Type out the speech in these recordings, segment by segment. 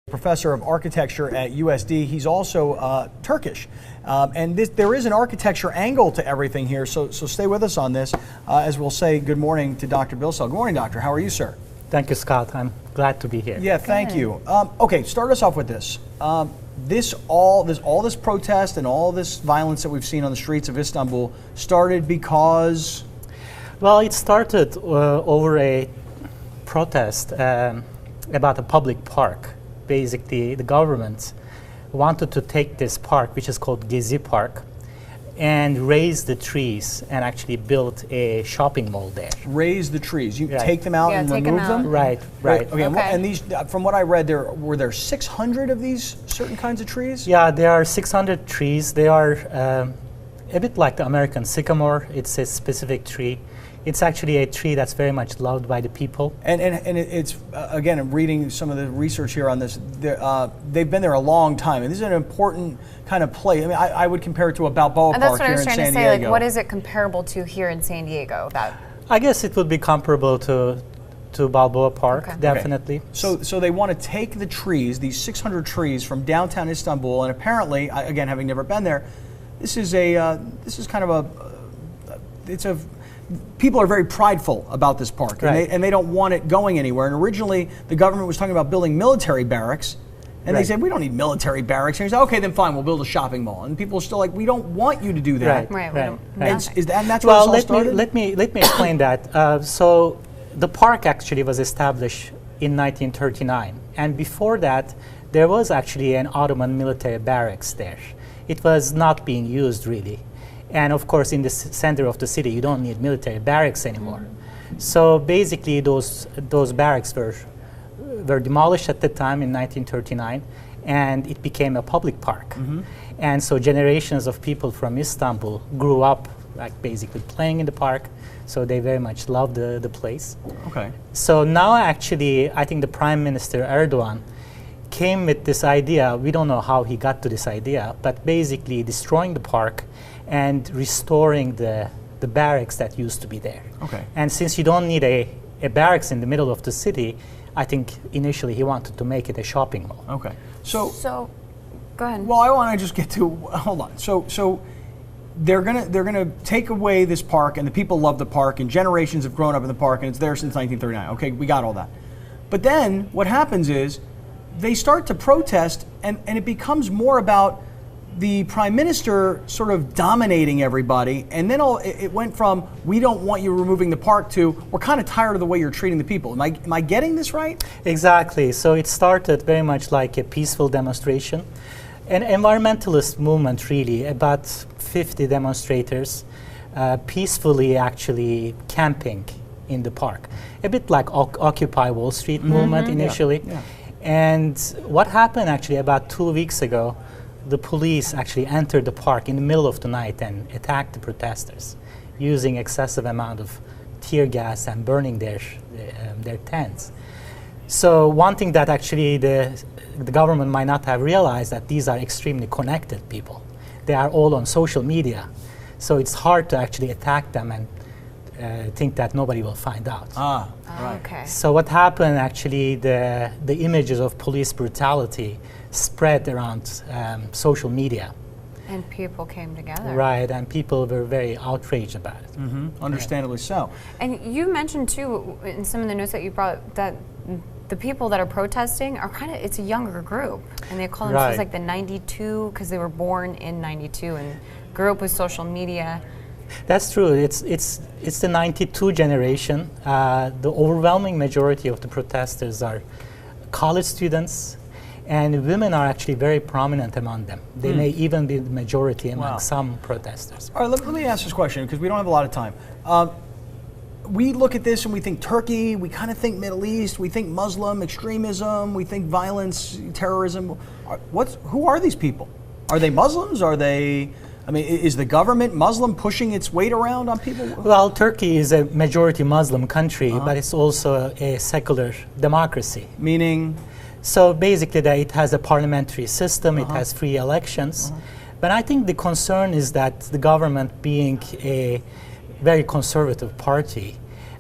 Professor of architecture at USD. He's also Turkish. And there is an architecture angle to everything here, so stay with us on this as we'll say good morning to Dr. Bilsel. Good morning, Doctor. How are you, sir? Thank you, Scott. I'm glad to be here. Yeah, thank you. Okay, start us off with this. All this protest and all this violence that we've seen on the streets of Istanbul started because? Well, it started over a protest about a public park. Basically, the government wanted to take this park, which is called Gezi Park, and raise the trees and actually build a shopping mall there. Raise the trees. You take them out and remove them? Right. Okay. And these, from what I read, were there 600 of these certain kinds of trees? Yeah, there are 600 trees. They are a bit like the American sycamore. It's a specific tree. It's actually a tree that's very much loved by the people. And it's, again, I'm reading some of the research here on this. They've been there a long time, and this is an important kind of place. I mean, I would compare it to a Balboa Park here in San Diego. That's what I was trying to say. Like, what is it comparable to here in San Diego? I guess it would be comparable to Balboa Park, definitely. Okay. So they want to take the trees, these 600 trees from downtown Istanbul, and apparently, again, having never been there, this is kind of people are very prideful about this park, and they don't want it going anywhere. And originally, the government was talking about building military barracks, and they said, we don't need military barracks. And he said, okay, then fine, we'll build a shopping mall. And people are still like, we don't want you to do that. Right. And that's where it all started? Let me explain that. So the park actually was established in 1939. And before that, there was actually an Ottoman military barracks there. It was not being used, really. And of course, in the center of the city, you don't need military barracks anymore. So basically, those barracks were demolished at the time in 1939, and it became a public park. And so generations of people from Istanbul grew up, like basically playing in the park. So they very much loved the place. Okay. So now, actually, I think the Prime Minister Erdogan came with this idea. We don't know how he got to this idea, but basically destroying the park and restoring the barracks that used to be there. Okay. And since you don't need a barracks in the middle of the city, I think initially he wanted to make it a shopping mall. Okay. So go ahead. Well, I want to just get to, hold on. So they're gonna take away this park, and the people love the park, and generations have grown up in the park, and it's there since 1939. Okay, we got all that. But then what happens is they start to protest, and it becomes more about the Prime Minister sort of dominating everybody, and then it went from, we don't want you removing the park, to, we're kind of tired of the way you're treating the people. Am I getting this right? Exactly. So it started very much like a peaceful demonstration. An environmentalist movement, really, about 50 demonstrators peacefully actually camping in the park. A bit like Occupy Wall Street movement initially. Yeah. And what happened actually about 2 weeks ago, the police actually entered the park in the middle of the night and attacked the protesters using excessive amount of tear gas and burning their tents. So one thing that actually the government might not have realized, that these are extremely connected people. They are all on social media. So it's hard to actually attack them and think that nobody will find out. Right. Okay. So what happened actually, the images of police brutality spread around social media. And people came together. Right, and people were very outraged about it. Understandably so. And you mentioned too, in some of the notes that you brought, that the people that are protesting are it's a younger group. And they call themselves like the 92, because they were born in 92 and grew up with social media. That's true. It's the 92 generation. The overwhelming majority of the protesters are college students, and women are actually very prominent among them. They may even be the majority among some protesters. All right, let me ask this question, because we don't have a lot of time. We look at this and we think Turkey, we kind of think Middle East, we think Muslim extremism, we think violence, terrorism. Who are these people? Are they Muslims? Are they... I mean, is the government Muslim pushing its weight around on people? Well, Turkey is a majority Muslim country, but it's also a secular democracy. Meaning? So basically, that it has a parliamentary system, it has free elections. But I think the concern is that the government, being a very conservative party,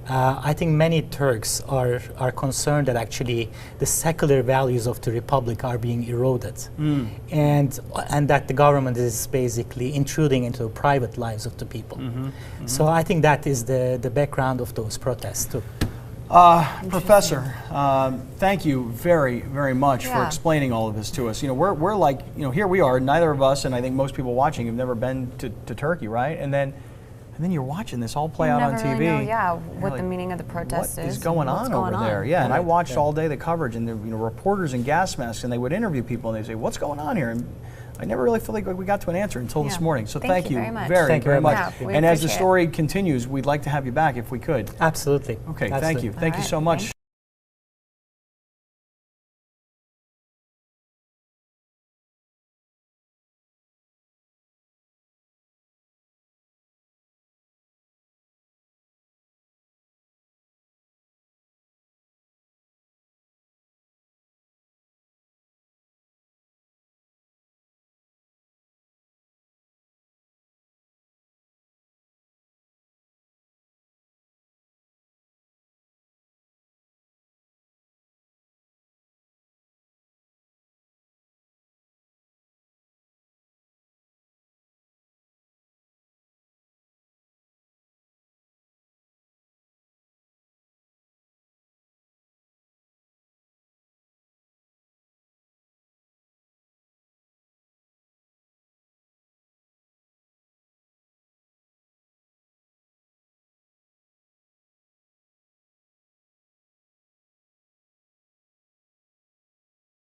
I think many Turks are concerned that actually the secular values of the republic are being eroded, and that the government is basically intruding into the private lives of the people. So I think that is the background of those protests too. Professor, thank you very, very much for explaining all of this to us. You know, we're like, you know, here we are, neither of us, and I think most people watching have never been to Turkey, right? And then you're watching this all play out on TV. Really know, what the meaning of the protest is. What is going on over there? Yeah, and I watched all day the coverage, and the reporters in gas masks, and they would interview people, and they'd say, "What's going on here?" And I never really felt like we got to an answer until this morning. So thank you very much. Yeah, and as the story continues, we'd like to have you back if we could. Absolutely. Okay, Absolutely. thank you. Thank you so much.